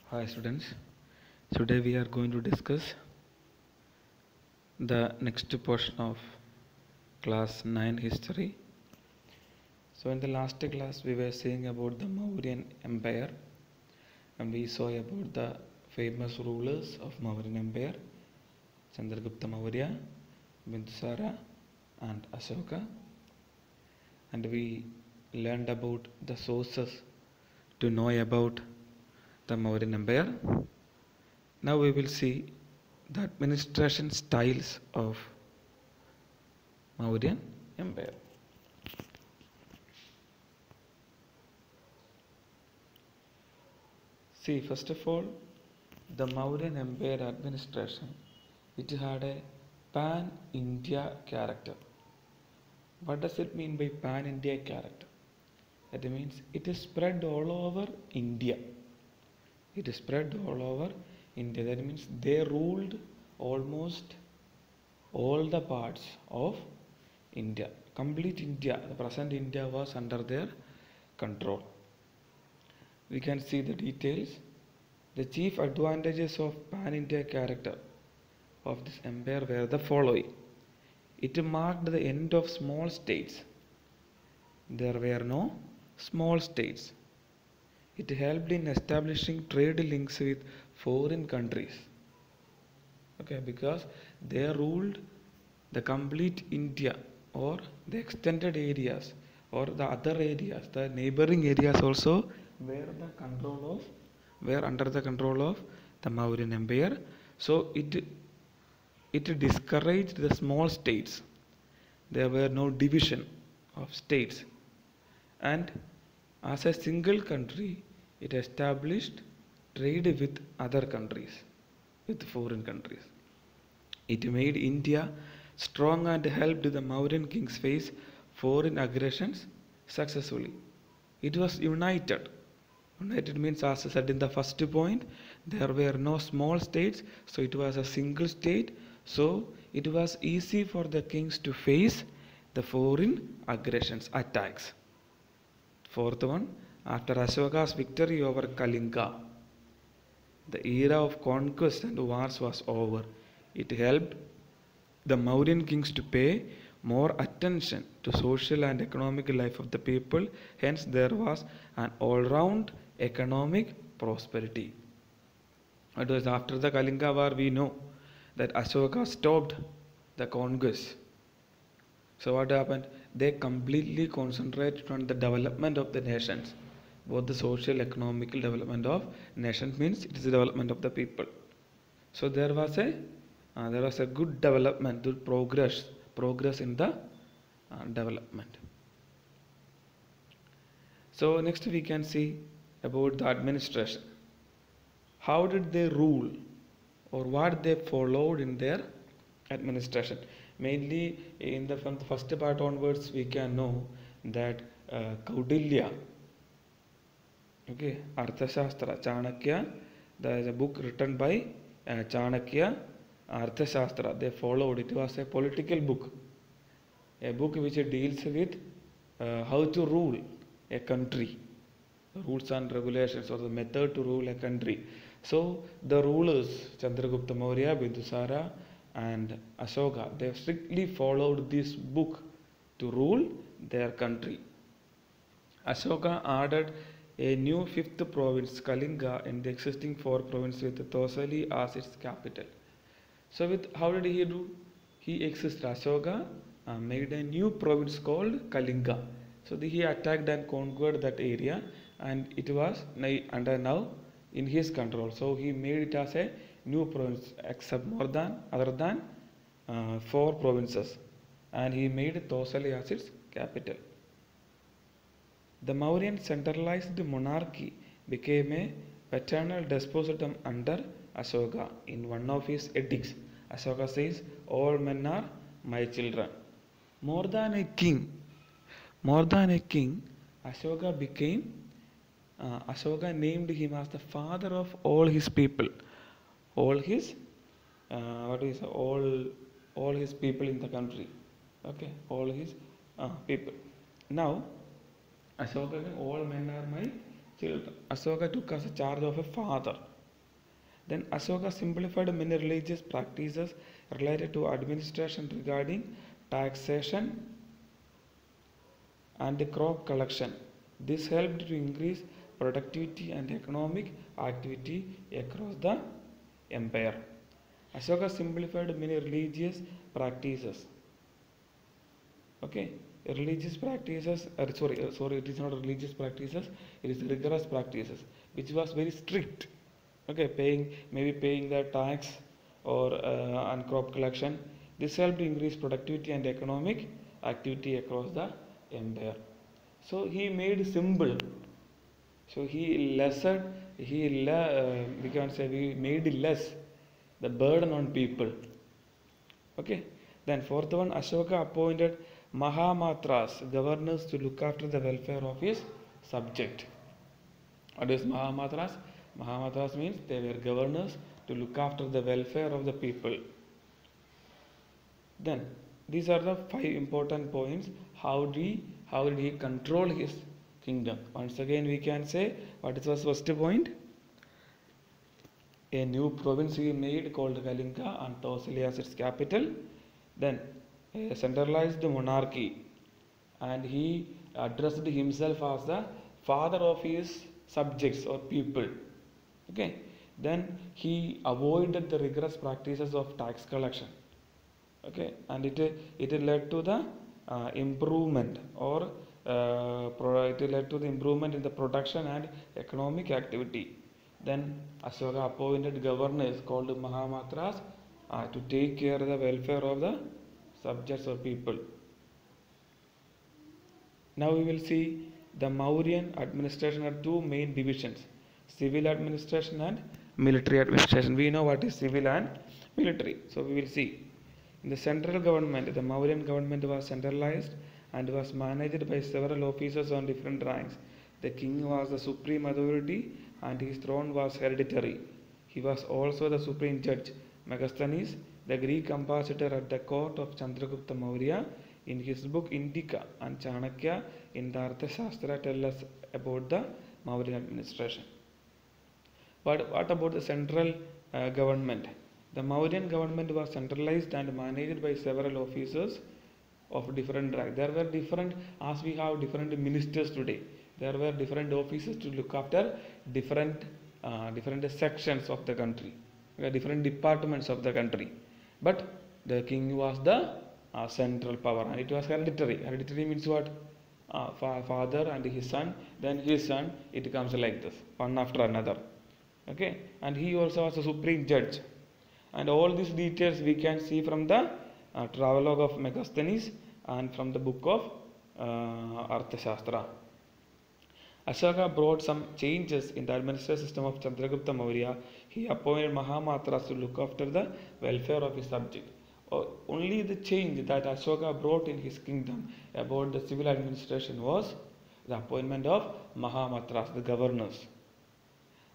Hi students, today we are going to discuss the next portion of class 9 history. So in the last class we were saying about the Mauryan Empire and we saw about the famous rulers of Mauryan Empire, Chandragupta Maurya, Bindusara and Ashoka, and we learned about the sources to know about the Mauryan Empire. Now we will see the administration styles of Mauryan Empire. See, first of all, the Mauryan Empire administration, it had a pan-India character. What does it mean by pan-India character? That means it is spread all over India. It is spread all over India. That means they ruled almost all the parts of India. Complete India, the present India was under their control. We can see the details. The chief advantages of pan-India character of this empire were the following. It marked the end of small states. There were no small states. It helped in establishing trade links with foreign countries. Okay, because they ruled the complete India or the extended areas or the other areas, the neighboring areas also were under the control of the Mauryan Empire. So it discouraged the small states. There were no division of states, and as a single country it established trade with other countries, with foreign countries. It made India strong and helped the Mauryan kings face foreign aggressions successfully. It was united. United means, as I said in the first point, there were no small states, so it was a single state, so it was easy for the kings to face the foreign aggressions, attacks. Fourth one, after Ashoka's victory over Kalinga, the era of conquest and wars was over. It helped the Mauryan kings to pay more attention to social and economic life of the people. Hence, there was an all-round economic prosperity. It was after the Kalinga war we know that Ashoka stopped the conquest. So what happened? They completely concentrated on the development of the nations. Both the social, economical development of nations means it is the development of the people. So there was a good development, good progress in the development. So next we can see about the administration. How did they rule, or what they followed in their administration? Mainly from the first part onwards we can know that Kaudilya, okay, Arthashastra, Chanakya, there is a book written by Chanakya, Arthashastra. They followed. It was a political book, a book which deals with how to rule a country, the rules and regulations or the method to rule a country. So the rulers Chandragupta Maurya, Bindusara and Ashoka, they strictly followed this book to rule their country. Ashoka added a new fifth province, Kalinga, in the existing four provinces with Tosali as its capital. So how did he do? Ashoka made a new province called Kalinga. So he attacked and conquered that area, and it was under now in his control. So he made it as a new province, except other than four provinces, and he made Tosali as its capital. The Mauryan centralized monarchy became a paternal despotism under Ashoka. In one of his edicts, Ashoka says, "All men are my children." More than a king, Ashoka named him as the father of all his people, all his all his people in the country. Okay, all his people. Now, Ashoka, all men are my children. Ashoka took as a charge of a father. Then Ashoka simplified many religious practices related to administration regarding taxation and crop collection. This helped to increase productivity and economic activity across the empire. Ashoka simplified many religious practices. Okay, religious practices. Sorry, it is not religious practices. It is rigorous practices, which was very strict. Okay, paying the tax or and crop collection. This helped increase productivity and economic activity across the empire. So he made simple. So we can say we made less the burden on people. Okay. Then fourth one, Ashoka appointed Mahamatras, governors, to look after the welfare of his subject. What is Mahamatras? Mahamatras means they were governors to look after the welfare of the people. Then these are the 5 important points. How did he control his kingdom? Once again we can say, what is the first point? A new province he made called Kalinga and Tausila as its capital. Then a centralized monarchy, and he addressed himself as the father of his subjects or people. Okay. Then he avoided the rigorous practices of tax collection. Okay, and it led to the improvement or it led to the improvement in the production and economic activity. Then Ashoka appointed governors called Mahamatras to take care of the welfare of the subjects or people. Now we will see the Mauryan administration had 2 main divisions: civil administration and military administration. We know what is civil and military, so we will see. In the central government, the Mauryan government was centralized and was managed by several officers on different ranks. The king was the supreme authority and his throne was hereditary. He was also the supreme judge. Megasthenes, the Greek ambassador at the court of Chandragupta Maurya, in his book Indika and Chanakya in the Arthashastra, tell us about the Mauryan administration. But what about the central government? The Mauryan government was centralized and managed by several officers of different rank. There were different, as we have different ministers today, there were different officers to look after different sections of the country, different departments of the country. But the king was the central power, and it was hereditary. Hereditary means what? Father and his son, then his son. It comes like this, one after another. Okay, and he also was a supreme judge. And all these details we can see from the travelogue of Megasthenes and from the book of Arthashastra. Ashoka brought some changes in the administrative system of Chandragupta Maurya. He appointed Mahamatras to look after the welfare of his subject. Only the change that Ashoka brought in his kingdom about the civil administration was the appointment of Mahamatras, the governors.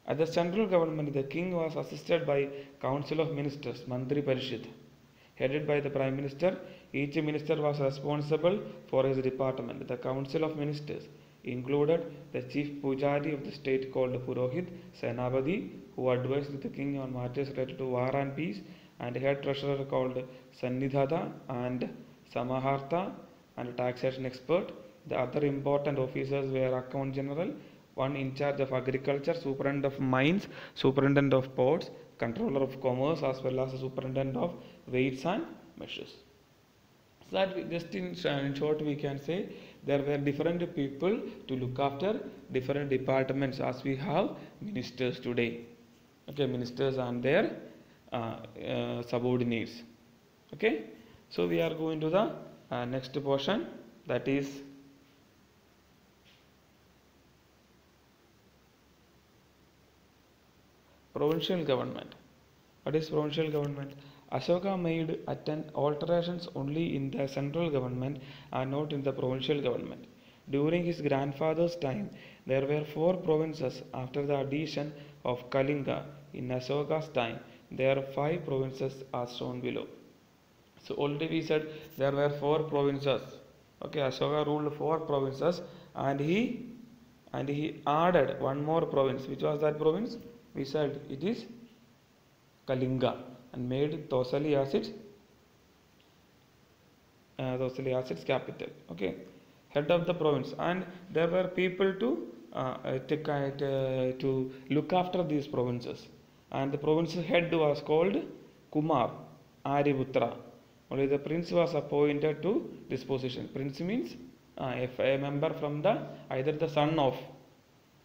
At the central government, the king was assisted by Council of Ministers, Mantri Parishad, headed by the Prime Minister. Each minister was responsible for his department. The Council of Ministers included the chief pujari of the state called Purohit, Senapati, who advised the king on matters related to war and peace, and head treasurer called Sannidhata and Samaharta, and a taxation expert. The other important officers were Account General, one in charge of agriculture, superintendent of mines, superintendent of ports, controller of commerce, as well as superintendent of weights and measures. So that just in short we can say there were different people to look after different departments, as we have ministers today. Okay, ministers and their subordinates. Okay, so we are going to the next portion, that is provincial government. What is provincial government? Ashoka made alterations only in the central government and not in the provincial government. During his grandfather's time, there were 4 provinces. After the addition of Kalinga in Ashoka's time, there are 5 provinces as shown below. So already we said there were 4 provinces. Okay, Ashoka ruled 4 provinces, and he added one more province. Which was that province? We said it is Kalinga and made Tosali as its capital. Okay, head of the province, and there were people to look after these provinces, and the province head was called Kumar Ariputra. Only the prince was appointed to this position. Prince means if a member from the either the son of,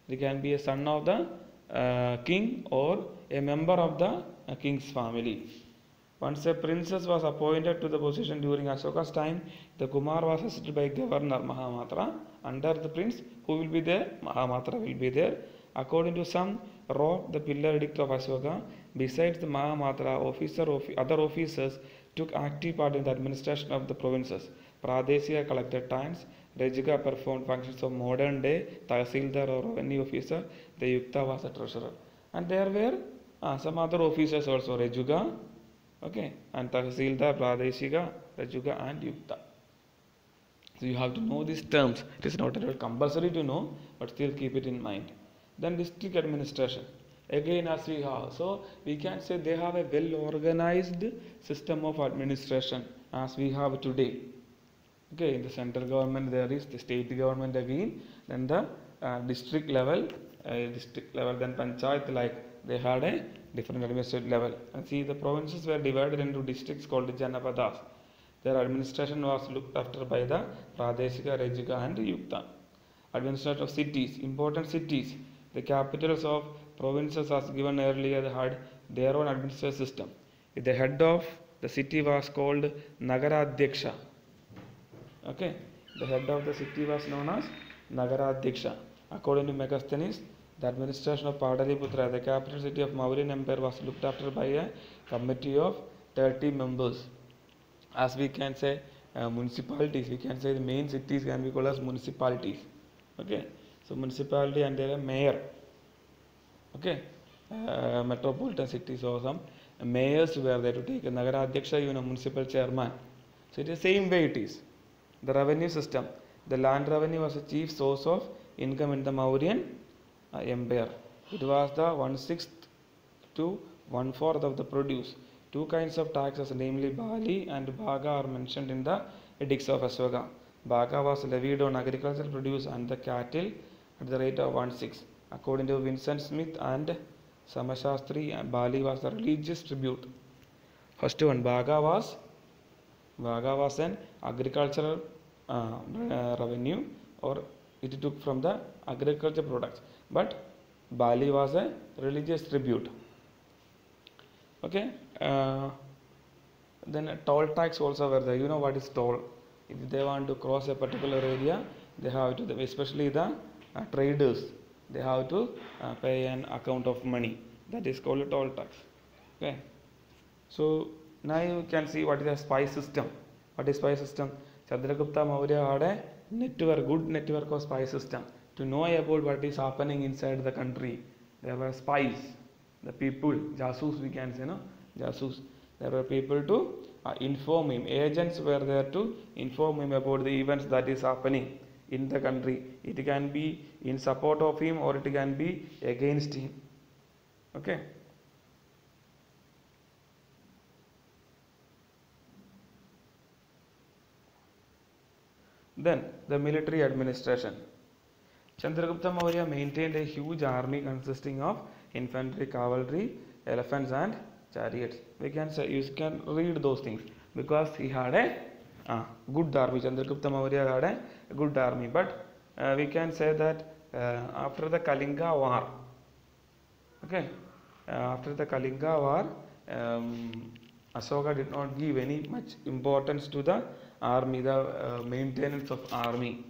it can be a son of the king or a member of the king's family. Once a princess was appointed to the position during Ashoka's time, the Kumar was assisted by governor Mahamatra. Under the prince, who will be there? Mahamatra will be there. According to some, wrote the pillar edict of Ashoka. Besides the Mahamatra, other officers took active part in the administration of the provinces. Pradeshiya collected tithes. Rajika performed functions of modern day Tahsildar or revenue officer. The Yukta was a treasurer. And there were some other officers also, Rajuga, okay, and Tahsildar, Pradeshika, Rajuga and Yukta. So you have to know these terms. It is not at all compulsory to know, but still keep it in mind. Then district administration. Again, as we have, so we can say they have a well organized system of administration as we have today. Okay, in the central government there is the state government again, then the district level, then panchayat, like they had a different administrative level. And see, the provinces were divided into districts called Janapadas. Their administration was looked after by the Pradeshika, Rajika and Yukta. Administration of cities, important cities, the capitals of provinces as given earlier, they had their own administrative system. The head of the city was called Nagaradhyaksha. Okay, the head of the city was known as Nagaradhyaksha. According to Megasthenes, the administration of Padaliputra, the capital city of Mauryan Empire, was looked after by a committee of 30 members. As we can say municipalities, we can say the main cities can be called as municipalities. Okay, so municipality and there are mayor. Okay, metropolitan cities or some mayors were there to take a Nagaradhyaksha, municipal chairman. So it is the same way it is. The revenue system. The land revenue was a chief source of income in the Mauryan Empire. It was the 1/6 to 1/4 of the produce. Two kinds of taxes, namely Bali and Bhaga, are mentioned in the edicts of Ashoka. Bhaga was levied on agricultural produce and the cattle at the rate of 1/6. According to Vincent Smith and Samashastri, Bali was the religious tribute. First one, Bhaga was an agricultural revenue, or it took from the agriculture products, but Bali was a religious tribute. Okay, then toll tax also were there. You know what is toll? If they want to cross a particular area, they have to, especially the traders, they have to pay an account of money. That is called a toll tax. Okay, so now you can see what is a spy system. What is spy system? Chandragupta Maurya had a good network of spy system. To know about what is happening inside the country, there were spies, the people, jasus we can say, no? Jasus. There were people to inform him. Agents were there to inform him about the events that is happening in the country. It can be in support of him or it can be against him. Okay. Then the military administration. Chandragupta Maurya maintained a huge army consisting of infantry, cavalry, elephants and chariots. We can say, you can read those things because he had a good army. Chandragupta Maurya had a good army, but we can say that after the Kalinga war, okay, after the Kalinga war, Ashoka did not give any much importance to the army, the maintenance of army.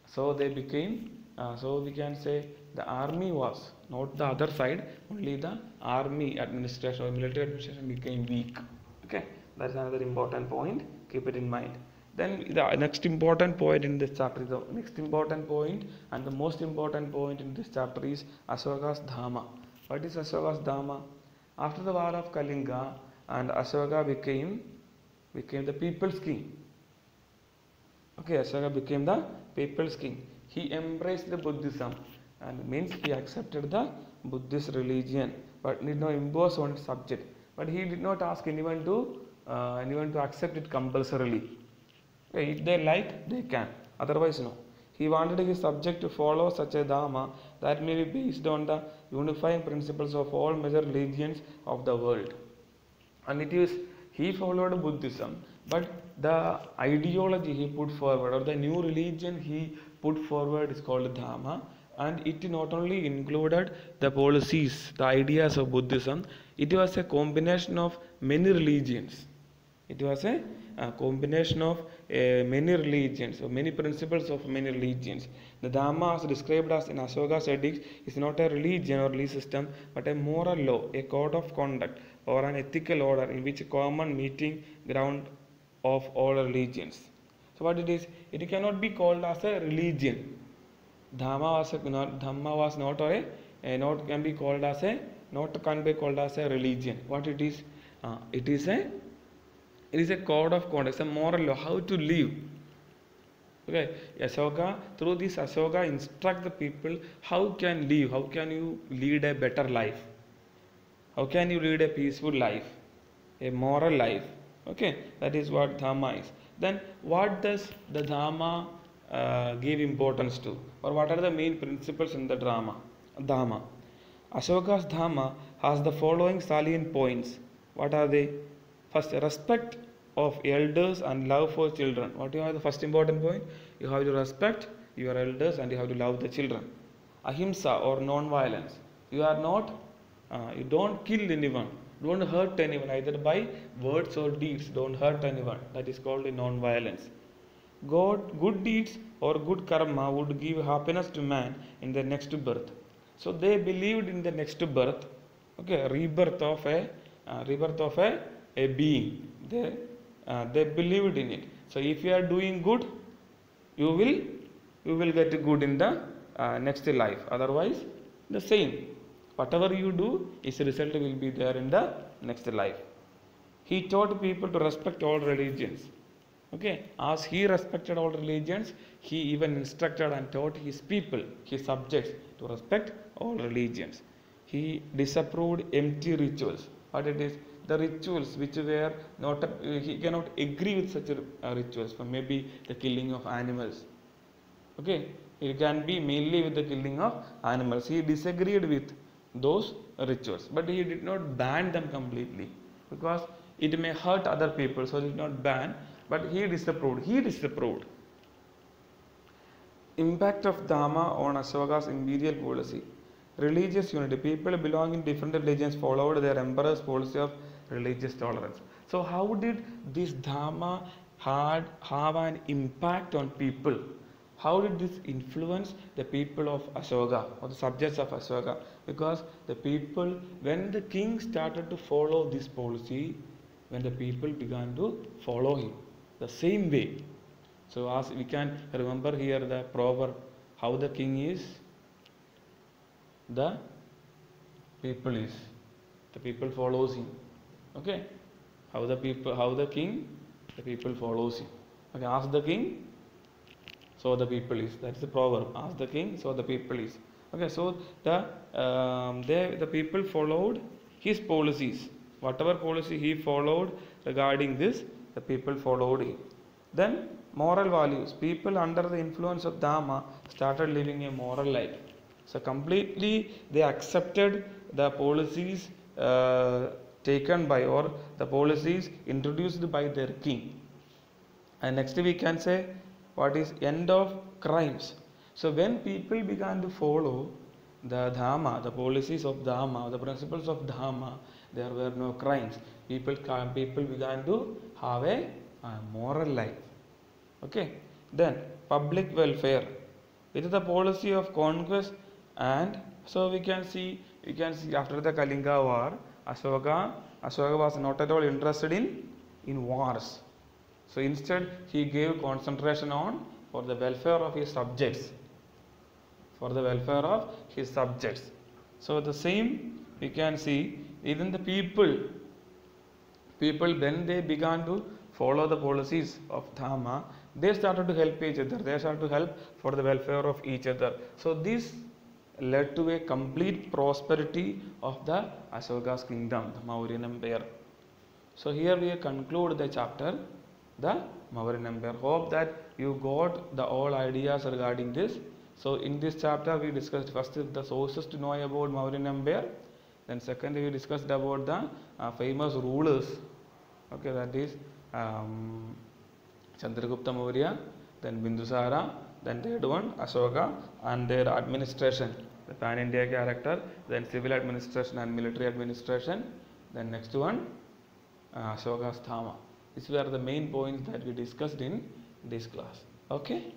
So they became, so we can say the army was not the other side, only the army administration or military administration became weak. Okay, that's another important point. Keep it in mind. Then the next important point in this chapter, the next important point and the most important point in this chapter is Ashoka's Dhama. What is Ashoka's Dhama? After the war of Kalinga, and Ashoka became the people's king. Okay, Ashoka became the people's king. He embraced the Buddhism. and means he accepted the Buddhist religion, but did not impose on its subject. But he did not ask anyone to accept it compulsorily. Okay, if they like, they can. Otherwise, no. He wanted his subject to follow such a dharma that may be based on the unifying principles of all major religions of the world. And it is, he followed Buddhism, but the ideology he put forward, or the new religion he put forward, is called Dharma. And it not only included the policies, the ideas of Buddhism, it was a combination of many religions. It was a combination of many religions, or many principles of many religions. The Dharma, as described as in Ashoka's edicts, is not a religion or belief system, but a moral law, a code of conduct, or an ethical order in which a common meeting ground of all religions. So what it is? It cannot be called as a religion. Dhamma was not not can be called as a religion. What it is? It is a code of conduct, it's a moral law, how to live. Okay, Ashoka, through this Ashoka instruct the people how can live, how can you lead a better life, how can you lead a peaceful life, a moral life. Okay, that is what Dhamma is. Then what does the Dhamma give importance to, or what are the main principles in the Dhamma? Ashoka's Dhamma has the following salient points. What are they? First, respect of elders and love for children. What is the first important point? You have to respect your elders and you have to love the children. Ahimsa, or non-violence. You are not, you don't kill anyone, don't hurt anyone, either by words or deeds. Don't hurt anyone. That is called non-violence. Good deeds or good karma would give happiness to man in the next birth. So they believed in the next birth. Okay, rebirth of a being. They believed in it. So if you are doing good, you will get good in the next life. Otherwise, the same. Whatever you do, its result will be there in the next life. He taught people to respect all religions. Okay, as he respected all religions, he even instructed and taught his people, his subjects, to respect all religions. He disapproved empty rituals. What it is? The rituals which were not, he cannot agree with such rituals, for maybe the killing of animals. Okay, it can be mainly with the killing of animals. He disagreed with those rituals, but he did not ban them completely, because it may hurt other people, so he did not ban, but he disapproved. Impact of Dhamma on Ashoka's imperial policy. Religious unity. People belonging to different religions followed their emperor's policy of religious tolerance. So how did this Dhamma have an impact on people? How did this influence the people of Ashoka, or the subjects of Ashoka? Because the people, when the king started to follow this policy, when the people began to follow him the same way. So as we can remember here the proverb, how the king is, the people is. The people follows him. Okay, how the king, the people follows him. Okay, ask the king, so the people is. That's the proverb. Ask the king, so the people is. Okay, so the people followed his policies. Whatever policy he followed regarding this, the people followed him. Then moral values. People under the influence of Dhamma started living a moral life. So completely they accepted the policies taken by, or the policies introduced by their king. And next we can say, what is end of crimes. So when people began to follow the Dhamma, the policies of Dhamma, the principles of Dhamma, there were no crimes. People began to have a moral life. Okay. Then public welfare. With the policy of conquest, and so we can see after the Kalinga war, Ashoka was not at all interested in wars. So instead he gave concentration on for the welfare of his subjects. So the same we can see even the people when they began to follow the policies of Dhamma, they started to help each other. They started to help for the welfare of each other. So this led to a complete prosperity of the Ashoka's kingdom, the Mauryan Empire. So here we conclude the chapter, the Mauryan Empire. Hope that you got the all ideas regarding this. So in this chapter we discussed first the sources to know about Mauryan Empire. Then second we discussed about the famous rulers. Okay, that is Chandragupta Maurya, then Bindusara, then third one Ashoka, and their administration, the pan-India character, then civil administration and military administration, then next one Ashoka's Thama. These were the main points that we discussed in this class. Okay.